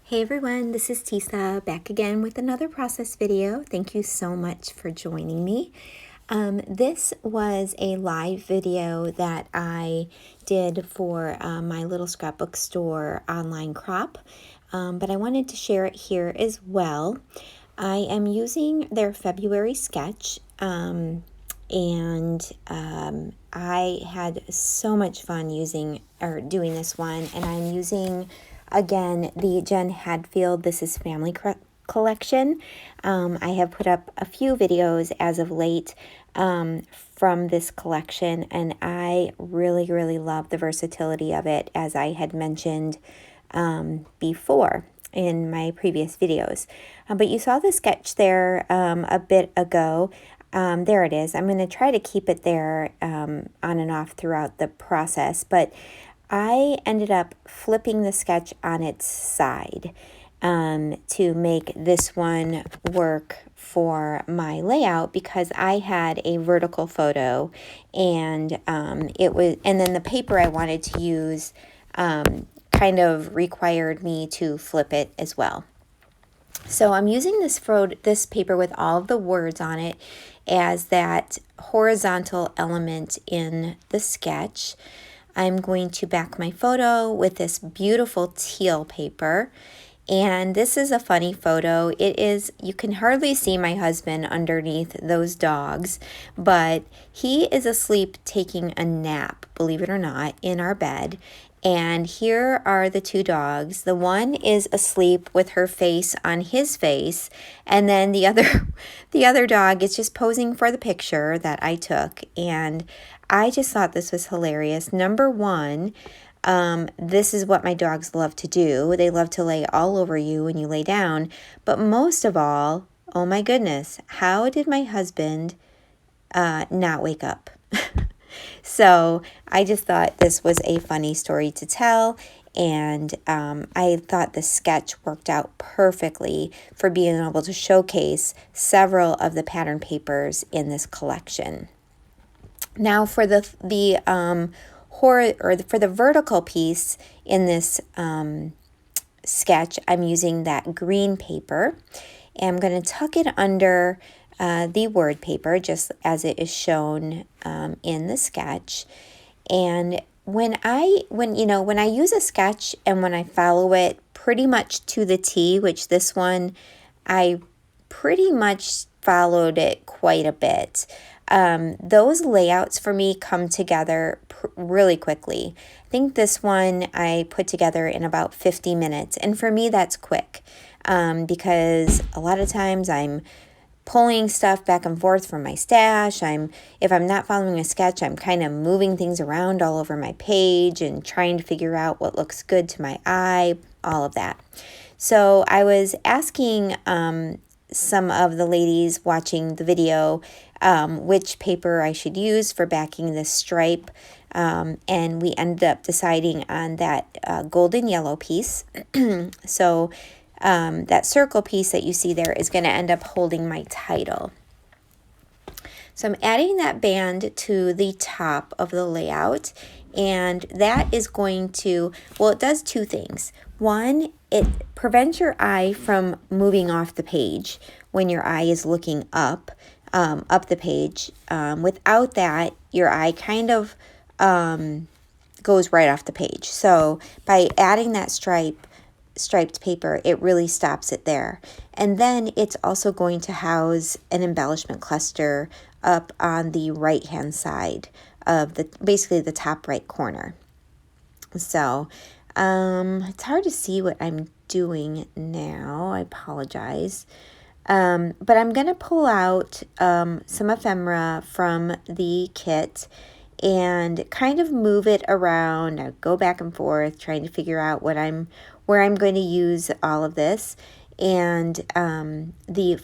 Hey everyone, this is Tisa back again with another process video. Thank you so much for joining me. This was a live video that I did for my little scrapbook store online crop, but I wanted to share it here as well. I am using their February sketch, and I had so much fun doing this one, and I'm using again the Jen Hadfield This Is Family collection. I have put up a few videos as of late from this collection, and I really love the versatility of it, as I had mentioned before in my previous videos. But you saw the sketch there a bit ago. There it is. I'm going to try to keep it there on and off throughout the process, but I ended up flipping the sketch on its side to make this one work for my layout, because I had a vertical photo, and and then the paper I wanted to use kind of required me to flip it as well. So I'm using this paper with all of the words on it as that horizontal element in the sketch. I'm going to back my photo with this beautiful teal paper. And this is a funny photo. You can hardly see my husband underneath those dogs, but he is asleep taking a nap, believe it or not, in our bed. And here are the two dogs. The one is asleep with her face on his face, and then the other dog is just posing for the picture that I took. And I just thought this was hilarious. Number one, this is what my dogs love to do. They love to lay all over you when you lay down. But most of all, oh my goodness, how did my husband not wake up? So I just thought this was a funny story to tell, and I thought the sketch worked out perfectly for being able to showcase several of the pattern papers in this collection. Now for the vertical piece in this sketch, I'm using that green paper, and I'm going to tuck it under the word paper, just as it is shown in the sketch. And when I use a sketch and when I follow it pretty much to the T, which this one I pretty much followed it quite a bit, those layouts for me come together really quickly. I think this one I put together in about 50 minutes, and for me that's quick because a lot of times I'm pulling stuff back and forth from my stash. If I'm not following a sketch, I'm kind of moving things around all over my page and trying to figure out what looks good to my eye, all of that. So I was asking some of the ladies watching the video which paper I should use for backing this stripe, and we ended up deciding on that golden yellow piece. So that circle piece that you see there is going to end up holding my title. So I'm adding that band to the top of the layout, and that is going to, well, it does two things. One, it prevents your eye from moving off the page when your eye is looking up the page. Without that, your eye kind of goes right off the page. So by adding that striped paper, it really stops it there. And then it's also going to house an embellishment cluster up on the right hand side of basically the top right corner. So it's hard to see what I'm doing now. I apologize. But I'm going to pull out some ephemera from the kit and kind of move it around. I go back and forth trying to figure out where I'm going to use all of this. And the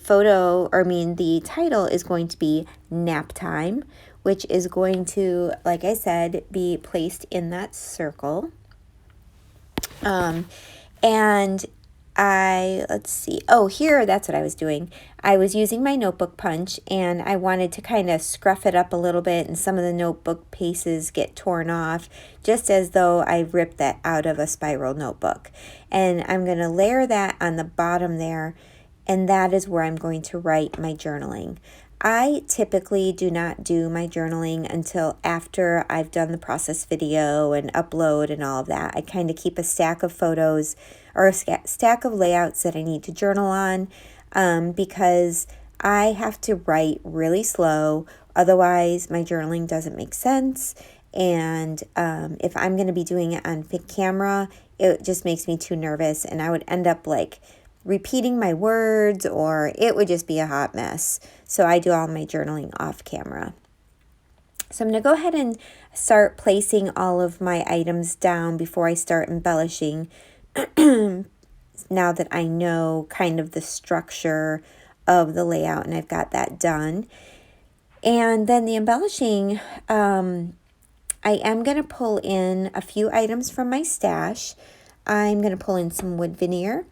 title is going to be Nap Time, which is going to, like I said, be placed in that circle. And let's see. Oh, here, that's what I was doing. I was using my notebook punch, and I wanted to kind of scruff it up a little bit, and some of the notebook pieces get torn off, just as though I ripped that out of a spiral notebook. And I'm going to layer that on the bottom there, and that is where I'm going to write my journaling. I typically do not do my journaling until after I've done the process video and upload and all of that. I kind of keep a stack of photos or a stack of layouts that I need to journal on because I have to write really slow. Otherwise, my journaling doesn't make sense. And if I'm going to be doing it on camera, it just makes me too nervous, and I would end up like repeating my words, or it would just be a hot mess. So I do all my journaling off camera. So I'm going to go ahead and start placing all of my items down before I start embellishing. Now that I know kind of the structure of the layout and I've got that done. And then the embellishing, I am going to pull in a few items from my stash. I'm going to pull in some wood veneer.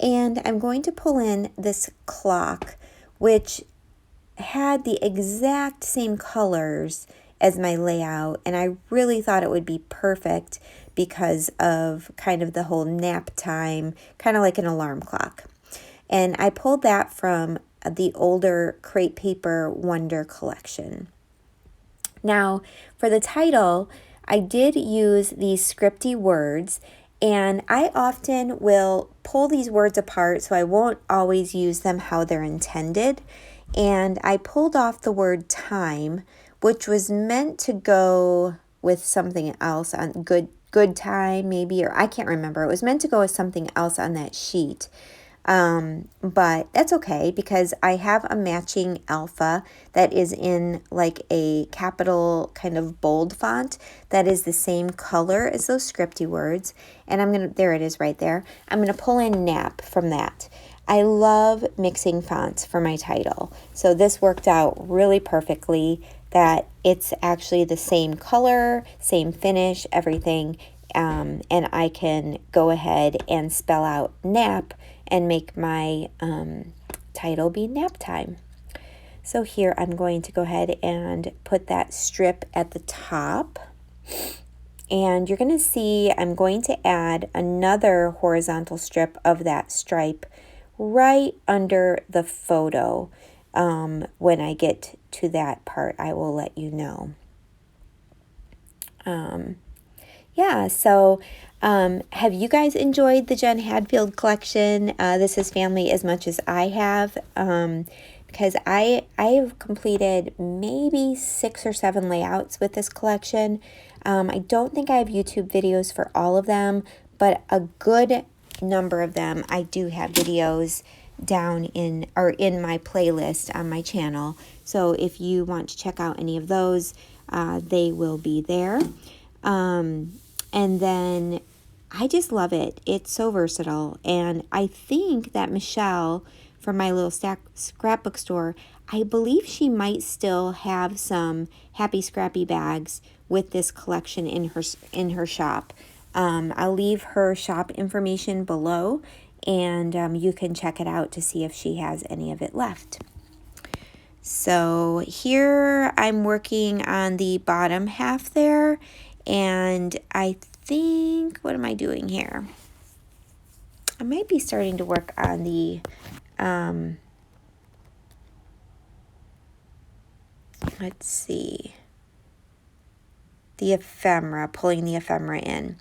And I'm going to pull in this clock, which had the exact same colors as my layout. And I really thought it would be perfect because of kind of the whole nap time, kind of like an alarm clock. And I pulled that from the older Crate Paper Wonder collection. Now, for the title, I did use these scripty words. And I often will pull these words apart, so I won't always use them how they're intended. And I pulled off the word time, which was meant to go with something else on good time maybe, or I can't remember. It was meant to go with something else on that sheet. But that's okay because I have a matching alpha that is in like a capital kind of bold font that is the same color as those scripty words. And there it is right there. I'm going to pull in nap from that. I love mixing fonts for my title. So this worked out really perfectly that it's actually the same color, same finish, everything. And I can go ahead and spell out nap and make my title be nap time. So here I'm going to go ahead and put that strip at the top. And you're going to see I'm going to add another horizontal strip of that stripe right under the photo. When I get to that part, I will let you know. So have you guys enjoyed the Jen Hadfield collection? This is family as much as I have, because I have completed maybe 6 or 7 layouts with this collection. I don't think I have YouTube videos for all of them, but a good number of them I do have videos down in my playlist on my channel. So if you want to check out any of those, they will be there. And then I just love it. It's so versatile. And I think that Michelle from my little scrapbook store, I believe she might still have some Happy Scrappy bags with this collection in her shop. I'll leave her shop information below, and you can check it out to see if she has any of it left. So here I'm working on the bottom half there. And I think, what am I doing here? I might be starting to work on the, let's see, the ephemera, pulling the ephemera in.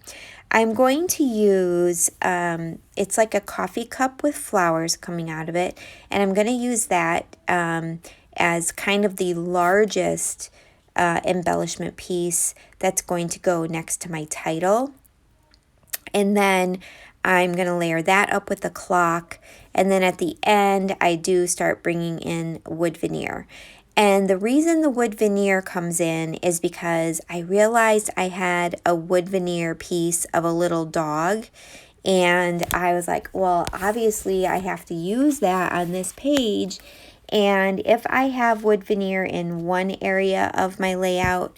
I'm going to use, it's like a coffee cup with flowers coming out of it. And I'm going to use that as kind of the largest embellishment piece that's going to go next to my title. And then I'm going to layer that up with the clock. And then at the end, I do start bringing in wood veneer. And the reason the wood veneer comes in is because I realized I had a wood veneer piece of a little dog. And I was like, well, obviously I have to use that on this page. And if I have wood veneer in one area of my layout,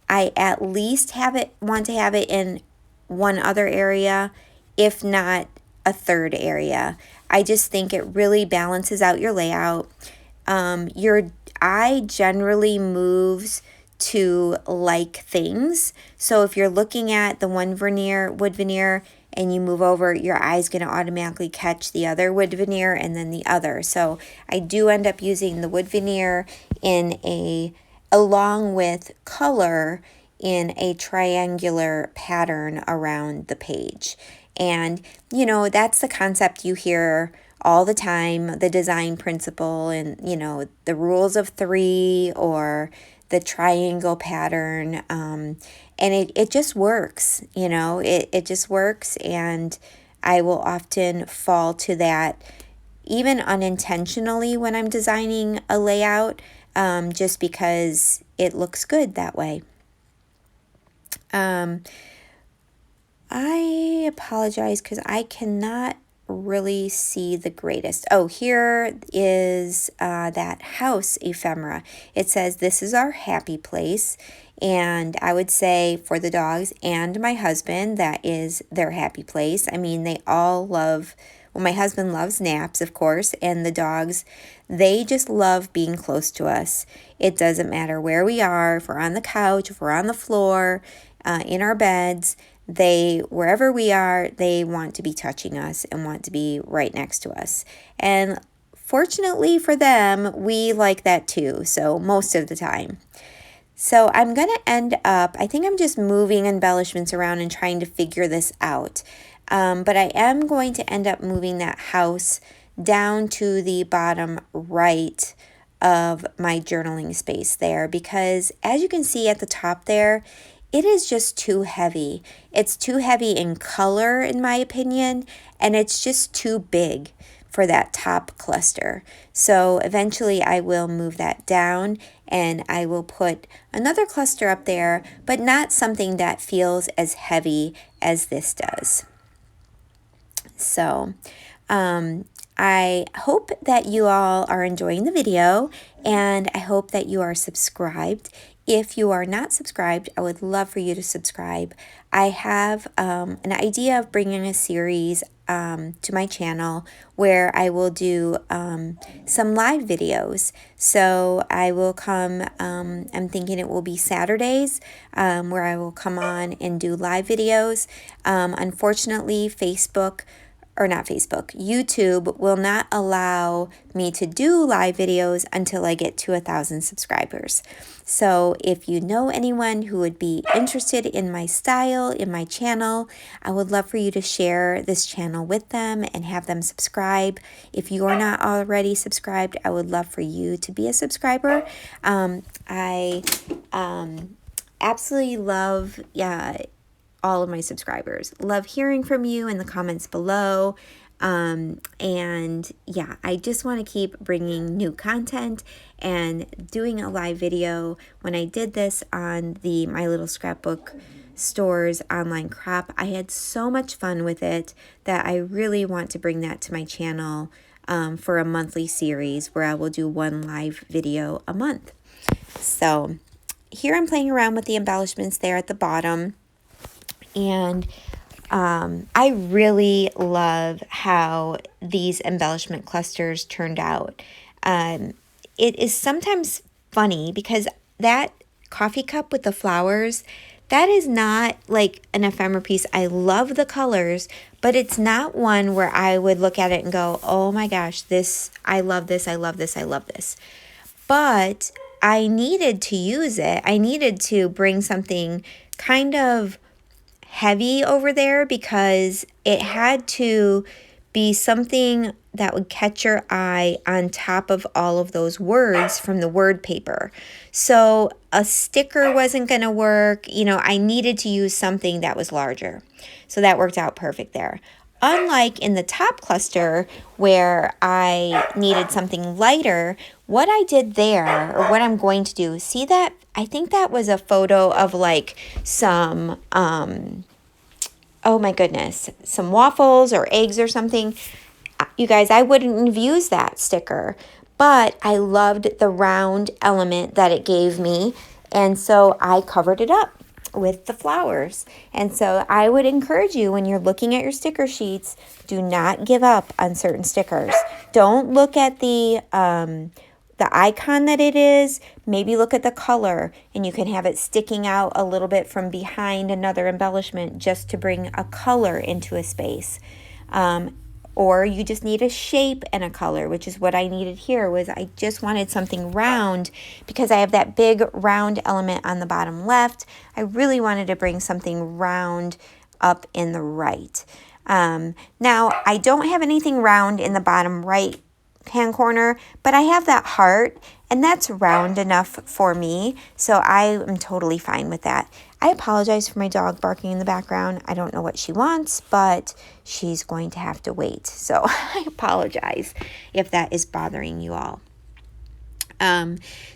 I at least want to have it in one other area, if not a third area. I just think it really balances out your layout. Your eye generally moves to like things. So if you're looking at the one wood veneer, and you move over, your eye's going to automatically catch the other wood veneer and then the other. So I do end up using the wood veneer along with color in a triangular pattern around the page. And, you know, that's the concept you hear all the time, the design principle and, you know, the rules of three or the triangle pattern. And it just works, you know, it just works. And I will often fall to that even unintentionally when I'm designing a layout, just because it looks good that way. I apologize because I cannot really see the greatest. Oh, here is that house ephemera. It says, "This is our happy place." And I would say for the dogs and my husband, that is their happy place. I mean, they all love, well, my husband loves naps, of course, and the dogs, they just love being close to us. It doesn't matter where we are, if we're on the couch, if we're on the floor, in our beds, wherever we are, they want to be touching us and want to be right next to us. And fortunately for them, we like that too, so most of the time. So I'm going to end up, I think I'm just moving embellishments around and trying to figure this out. But I am going to end up moving that house down to the bottom right of my journaling space there, because as you can see at the top there, it is just too heavy. It's too heavy in color, in my opinion, and it's just too big for that top cluster. So eventually I will move that down and I will put another cluster up there, but not something that feels as heavy as this does. So I hope that you all are enjoying the video, and I hope that you are subscribed. If you are not subscribed, I would love for you to subscribe. I have an idea of bringing a series to my channel where I will do some live videos. So I will come, I'm thinking it will be Saturdays, where I will come on and do live videos. Unfortunately, YouTube will not allow me to do live videos until I get to 1,000 subscribers. So if you know anyone who would be interested in my style, in my channel, I would love for you to share this channel with them and have them subscribe. If you are not already subscribed, I would love for you to be a subscriber. I absolutely love all of my subscribers. Love hearing from you in the comments below. And yeah, I just want to keep bringing new content and doing a live video. When I did this on the My Little Scrapbook Store's online crop, I had so much fun with it that I really want to bring that to my channel for a monthly series where I will do one live video a month. So here I'm playing around with the embellishments there at the bottom. And I really love how these embellishment clusters turned out. It is sometimes funny because that coffee cup with the flowers, that is not like an ephemera piece. I love the colors, but it's not one where I would look at it and go, oh my gosh, I love this, I love this, I love this. But I needed to use it. I needed to bring something kind of heavy over there because it had to be something that would catch your eye on top of all of those words from the word paper. So a sticker wasn't going to work. You know, I needed to use something that was larger. So that worked out perfect there. Unlike in the top cluster where I needed something lighter, what I did there, or what I'm going to do, see that? I think that was a photo of like some, oh my goodness, some waffles or eggs or something. You guys, I wouldn't have used that sticker, but I loved the round element that it gave me, and so I covered it up. with the flowers. And so I would encourage you, when you're looking at your sticker sheets, do not give up on certain stickers. Don't look at the icon that it is. Maybe look at the color, and you can have it sticking out a little bit from behind another embellishment just to bring a color into a space. Or you just need a shape and a color, which is what I needed here. Was I just wanted something round because I have that big round element on the bottom left. I really wanted to bring something round up in the right. Now, I don't have anything round in the bottom right hand corner, but I have that heart, and that's round enough for me, so I am totally fine with that. I apologize for my dog barking in the background. I don't know what she wants, but she's going to have to wait, so I apologize if that is bothering you all.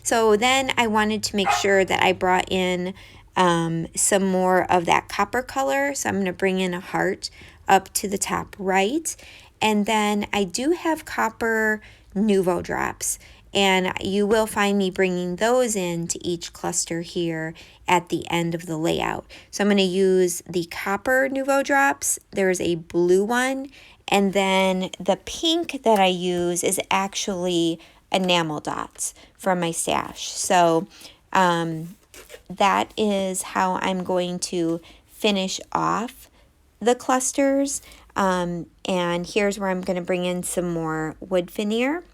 So then I wanted to make sure that I brought in some more of that copper color, so I'm going to bring in a heart up to the top right. And then I do have copper Nuvo drops, and you will find me bringing those into each cluster here at the end of the layout. So I'm going to use the copper Nuvo drops. There's a blue one, and then the pink that I use is actually enamel dots from my stash. So that is how I'm going to finish off the clusters. And here's where I'm going to bring in some more wood veneer.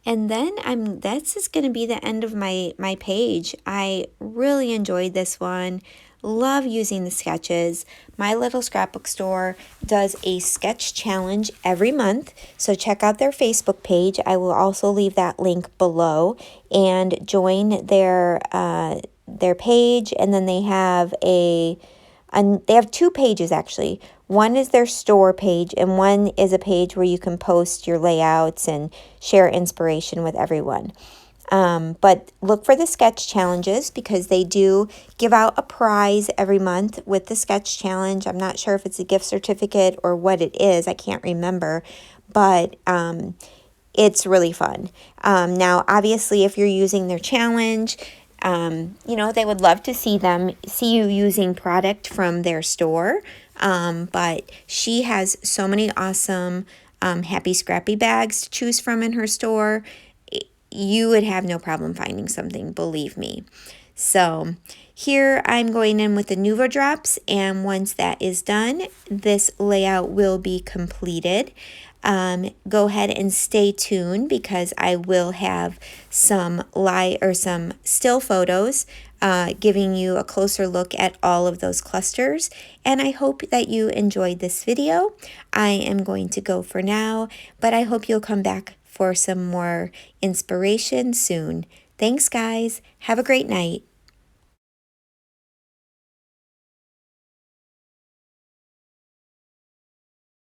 And then that's just going to be the end of my page. I really enjoyed this one. Love using the sketches. My Little Scrapbook Store does a sketch challenge every month, so check out their Facebook page. I will also leave that link below, and join their page. And then they have they have two pages actually. One is their store page, and one is a page where you can post your layouts and share inspiration with everyone. But look for the sketch challenges, because they do give out a prize every month with the sketch challenge. I'm not sure if it's a gift certificate or what it is. I can't remember, but it's really fun. Now, obviously, if you're using their challenge, they would love to see you using product from their store. But she has so many awesome Happy Scrappy bags to choose from in her store. You would have no problem finding something, believe me. So here I'm going in with the Nuvo drops, and once that is done, this layout will be completed. Go ahead and stay tuned, because I will have some still photos giving you a closer look at all of those clusters. And I hope that you enjoyed this video. I am going to go for now, but I hope you'll come back for some more inspiration soon. Thanks, guys. Have a great night.